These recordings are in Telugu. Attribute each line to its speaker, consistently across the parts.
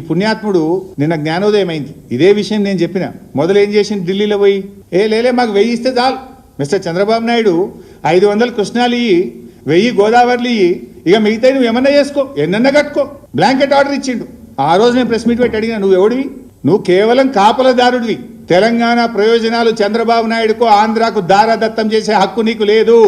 Speaker 1: ఈ పుణ్యాత్ముడు నిన్న జ్ఞానోదయం అయింది. ఇదే విషయం నేను చెప్పిన. మొదలు ఏం చేసింది, ఢిల్లీలో పోయి లేలే మాకు 1000 ఇస్తే చాలు మిస్టర్ చంద్రబాబు నాయుడు, 500 కృష్ణాలు ఇయ్యి, 1000 గోదావరిలు ఇయ్యి, ఇక మిగతా నువ్వు ఏమన్నా చేసుకో, ఎన్నన్నా కట్టుకో, బ్లాంకెట్ ఆర్డర్ ఇచ్చిండు. ఆ రోజు నేను ప్రెస్ మీట్ పెట్టి అడిగిన, నువ్వు ఎవడివి? నువ్వు కేవలం కాపలదారుడివి. తెలంగాణ ప్రయోజనాలు చంద్రబాబు నాయుడుకు ఆంధ్రాకు దారాదత్తం చేసే హక్కు నీకు లేదు.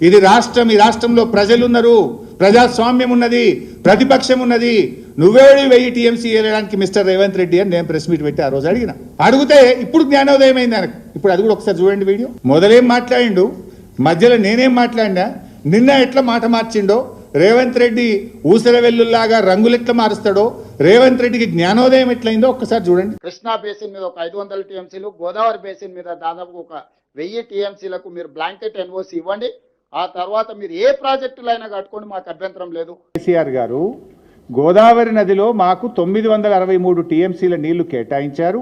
Speaker 1: ఇది రాష్ట్రం, ఈ రాష్ట్రంలో ప్రజలున్నారు, ప్రజాస్వామ్యం ఉన్నది, ప్రతిపక్షం ఉన్నది. నువ్వేడి 1000 టీఎంసీ వేయడానికి మిస్టర్ రేవంత్ రెడ్డి అని నేను ప్రెస్ మీట్ పెట్టి ఆ రోజు అడిగితే ఇప్పుడు జ్ఞానోదయం అయింది ఆయనకు. ఇప్పుడు అది కూడా ఒకసారి చూడండి వీడియో. మొదలేం మాట్లాడిండు, మధ్యలో నేనేం మాట్లాడినా, నిన్న ఎట్లా మాట మార్చిండో, రేవంత్ రెడ్డి ఊసర వెల్లుల్లాగా రంగులు ఎట్లా మారుస్తాడో, రేవంత్ రెడ్డికి జ్ఞానోదయం ఎట్లయిందో ఒక్కసారి చూడండి.
Speaker 2: కృష్ణా బేసిన్ మీద ఒక 500 టీఎంసీలు, గోదావరి బేసిన్ మీద దాదాపు ఒక 1000 టీఎంసీలకు మీరు బ్లాంకెట్ ఎన్ఓసి ఇవ్వండి. ఆ తర్వాత మీరు ఏ ప్రాజెక్టులైనా కట్టుకోండి, మాకు అభ్యంతరం లేదు.
Speaker 1: కేసీఆర్ గారు గోదావరి నదిలో మాకు 963 టీఎంసీల నీళ్లు కేటాయించారు.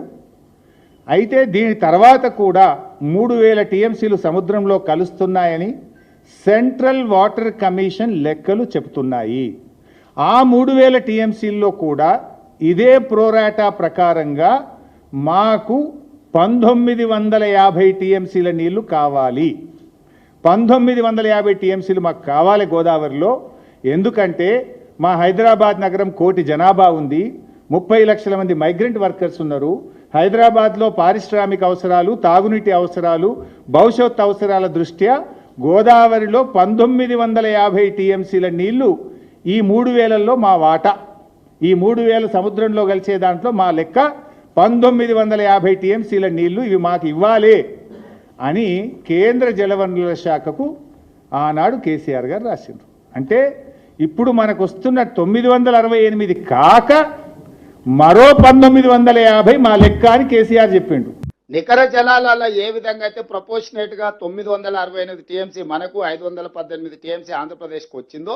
Speaker 1: అయితే దీని తర్వాత కూడా 3000 టీఎంసీలు సముద్రంలో కలుస్తున్నాయని సెంట్రల్ వాటర్ కమిషన్ లెక్కలు చెబుతున్నాయి. ఆ 3000 టీఎంసీల్లో కూడా ఇదే ప్రోరాటా ప్రకారంగా మాకు 1950 టీఎంసీల నీళ్లు కావాలి. 1950 టీఎంసీలు మాకు కావాలి గోదావరిలో. ఎందుకంటే మా హైదరాబాద్ నగరం 1 కోటి జనాభా ఉంది, 30 లక్షల మంది మైగ్రెంట్ వర్కర్స్ ఉన్నారు. హైదరాబాద్లో పారిశ్రామిక అవసరాలు, తాగునీటి అవసరాలు, భవిష్యత్ అవసరాల దృష్ట్యా గోదావరిలో 1950 టీఎంసీల నీళ్లు ఈ 3000లో మా వాటా. ఈ 3000 సముద్రంలో కలిసే దాంట్లో మా లెక్క 1950 టీఎంసీల నీళ్లు ఇవి మాకు ఇవ్వాలి అని కేంద్ర జలవనరుల శాఖకు ఆనాడు కేసీఆర్ గారు రాసిండ్రు. అంటే ఇప్పుడు మనకు వస్తున్న 968 కాక మరో 1950 మా లెక్క అని కేసీఆర్ చెప్పిండు.
Speaker 2: నికర జలాలలో ఏ విధంగా అయితే ప్రపోర్షనేట్ గా 968 టీఎంసీ మనకు, 518 టీఎంసీ ఆంధ్రప్రదేశ్కి వచ్చిందో,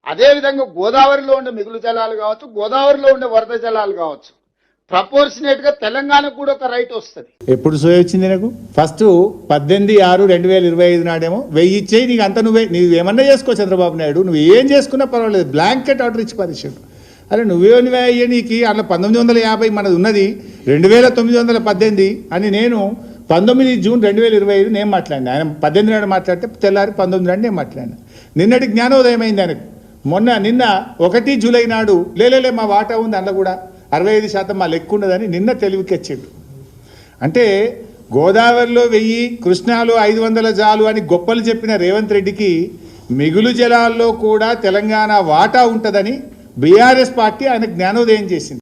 Speaker 2: అదే విధంగా గోదావరిలో ఉండే మిగులు జలాలు కావచ్చు, గోదావరిలో ఉండే వరద జలాలు కావచ్చు, ప్రపోర్షనేట్ గా తెలంగాణకు కూడా ఒక రైట్ వస్తుంది.
Speaker 1: ఎప్పుడు సోయ వచ్చింది నాకు? ఫస్ట్ 18/6/2025 నాడేమో 1000 ఇచ్చేయి, నీకు అంత నువ్వేమన్నా చేసుకో చంద్రబాబు నాయుడు, నువ్వు ఏం చేసుకున్నా పర్వాలేదు, బ్లాంకెట్ ఆర్డర్ ఇచ్చి పరిచాడు. అరే నువ్వే అయ్యే, నీకు అట్లా 1950 మనది ఉన్నది 2918 అని నేను 19 జూన్ 2025 నేను మాట్లాడినా. ఆయన 18 నాడు మాట్లాడితే తెల్లారి 19 నాడు నేను మాట్లాడినా. నిన్నటి జ్ఞానోదయం అయింది ఆయనకు. నిన్న 1 జూలై నాడు లేలే మా వాటా ఉంది, అందులో కూడా 65% మా లెక్క ఉన్నదని నిన్న తెలివికెచ్చిండు. అంటే గోదావరిలో 1000, కృష్ణాలో 500 జాలు అని గొప్పలు చెప్పిన రేవంత్ రెడ్డికి మిగులు జలాల్లో కూడా తెలంగాణ వాటా ఉంటుందని బీఆర్ఎస్ పార్టీ ఆయన జ్ఞానోదయం చేసింది.